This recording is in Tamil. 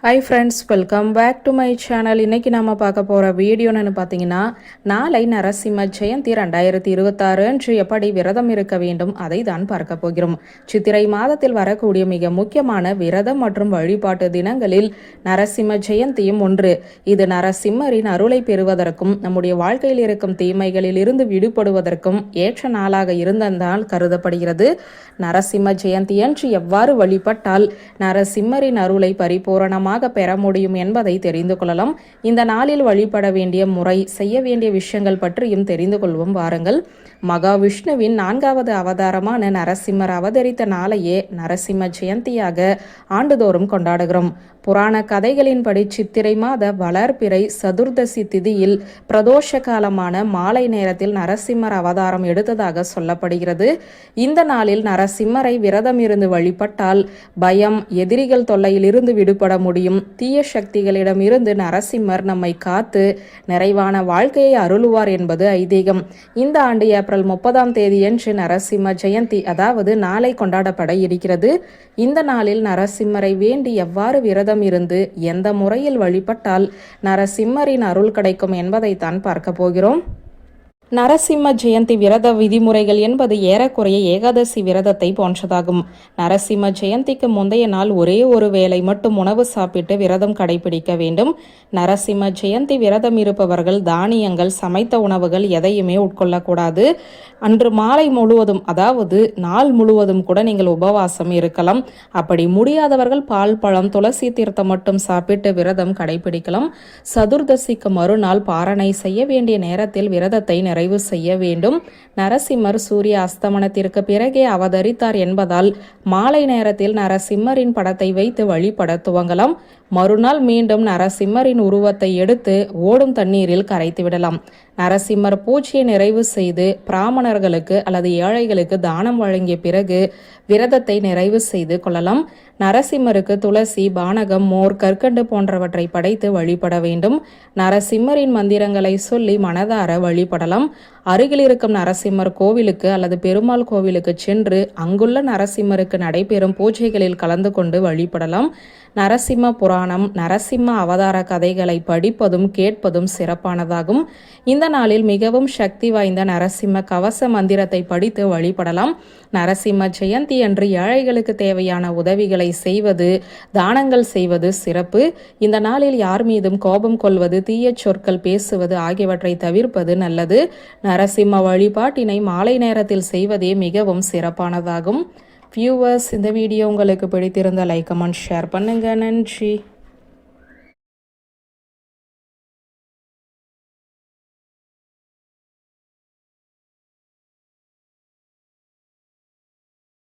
Hi friends, welcome back to my channel. இன்றைக்கி நம்ம பார்க்க போகிற வீடியோன்னு பார்த்தீங்கன்னா, நாளை நரசிம்ம ஜெயந்தி 2026 அன்று எப்படி விரதம் இருக்க வேண்டும் அதை தான் பார்க்க போகிறோம். சித்திரை மாதத்தில் வரக்கூடிய மிக முக்கியமான விரதம் மற்றும் வழிபாட்டு தினங்களில் நரசிம்ம ஜெயந்தியும் ஒன்று. இது நரசிம்மரின் அருளை பெறுவதற்கும் நம்முடைய வாழ்க்கையில் இருக்கும் தீமைகளில் இருந்து விடுபடுவதற்கும் ஏற்ற நாளாக இருந்ததால் கருதப்படுகிறது. நரசிம்ம ஜெயந்தி அன்று எவ்வாறு வழிபட்டால் நரசிம்மரின் அருளை பரிபூரணமாக பெற முடியும் என்பதை தெரிந்து கொள்ளலாம். இந்த நாளில் வழிபட வேண்டிய முறை, செய்ய வேண்டிய விஷயங்கள் பற்றியும் தெரிந்து கொள்வோம் வாருங்கள். மகாவிஷ்ணுவின் 4வது அவதாரமான நரசிம்மர் அவதரித்த நாளையே நரசிம்ம ஜெயந்தியாக ஆண்டுதோறும் கொண்டாடுகிறோம். புராண கதைகளின்படி சித்திரை மாத வளர்பிறை சதுர்தசி திதியில் பிரதோஷ காலமான மாலை நேரத்தில் நரசிம்மர் அவதாரம் எடுத்ததாக சொல்லப்படுகிறது. இந்த நாளில் நரசிம்மரை விரதம் இருந்து வழிபட்டால் பயம், எதிரிகள் தொல்லையில் இருந்து விடுபட முடியும். தீய சக்திகளிடம் இருந்து நரசிம்மர் நம்மை காத்து நிறைவான வாழ்க்கையை அருளுவார் என்பது ஐதீகம். இந்த ஆண்டு ஏப்ரல் 30ஆம் தேதியன்று நரசிம்ம ஜெயந்தி, அதாவது நாளை கொண்டாடப்பட இருக்கிறது. இந்த நாளில் நரசிம்மரை வேண்டி எவ்வாறு விரதம் இருந்து எந்த முறையில் வழிபட்டால் நரசிம்மரின் அருள் கிடைக்கும் என்பதை தான் பார்க்க போகிறோம். நரசிம்ம ஜெயந்தி விரத விதிமுறைகள் என்பது ஏறக்குறைய ஏகாதசி விரதத்தை போன்றதாகும். நரசிம்ம ஜெயந்திக்கு முந்தைய நாள் ஒரே ஒரு வேளை மட்டும் உணவு சாப்பிட்டு விரதம் கடைபிடிக்க வேண்டும். நரசிம்ம ஜெயந்தி விரதம் இருப்பவர்கள் தானியங்கள், சமைத்த உணவுகள் எதையுமே உட்கொள்ளக்கூடாது. அன்று மாலை முழுவதும், அதாவது நாள் முழுவதும் கூட நீங்கள் உபவாசம் இருக்கலாம். அப்படி முடியாதவர்கள் பால், பழம், துளசி தீர்த்தம் மட்டும் சாப்பிட்டு விரதம் கடைபிடிக்கலாம். சதுர்தசிக்கு மறுநாள் பாரணை செய்ய வேண்டிய நேரத்தில் விரதத்தை நிறைவு செய்ய வேண்டும். நரசிம்மர் சூரிய அஸ்தமனத்திற்கு பிறகே அவதரித்தார் என்பதால் மாலை நேரத்தில் நரசிம்மரின் படத்தை வைத்து வழிபட துவங்கலாம். மறுநாள் மீண்டும் நரசிம்மரின் உருவத்தை எடுத்து ஓடும் தண்ணீரில் கரைத்து விடலாம். நரசிம்மர் பூஜையை நிறைவு செய்து பிராமணர்களுக்கு அல்லது ஏழைகளுக்கு தானம் வழங்கிய பிறகு விரதத்தை நிறைவு செய்து கொள்ளலாம். நரசிம்மருக்கு துளசி, பானகம், மோர், கற்கண்டு போன்றவற்றை படைத்து வழிபட வேண்டும். நரசிம்மரின் மந்திரங்களை சொல்லி மனதார வழிபடலாம். அருகில் இருக்கும் நரசிம்மர் கோவிலுக்கு அல்லது பெருமாள் கோவிலுக்கு சென்று அங்குள்ள நரசிம்மருக்கு நடைபெறும் பூஜைகளில் கலந்து கொண்டு வழிபடலாம். நரசிம்ம புராணம், நரசிம்ம அவதார கதைகளை படிப்பதும் கேட்பதும் சிறப்பானதாகும். இந்த நாளில் மிகவும் சக்தி வாய்ந்த நரசிம்ம கவச மந்திரத்தை படித்து வழிபடலாம். நரசிம்ம ஜெயந்தி அன்று ஏழைகளுக்கு தேவையான உதவிகளை செய்வது, தானங்கள் செய்வது சிறப்பு. இந்த நாளில் யார் மீதும் கோபம் கொள்வது, தீய சொற்கள் பேசுவது ஆகியவற்றை தவிர்ப்பது நல்லது. நரசிம்ம வழிபாட்டினை மாலை நேரத்தில் செய்வதே மிகவும் சிறப்பானதாகும். வியூவர்ஸ், இந்த வீடியோ உங்களுக்கு பிடித்திருந்த லைக், கமெண்ட், ஷேர் பண்ணுங்க. நன்றி.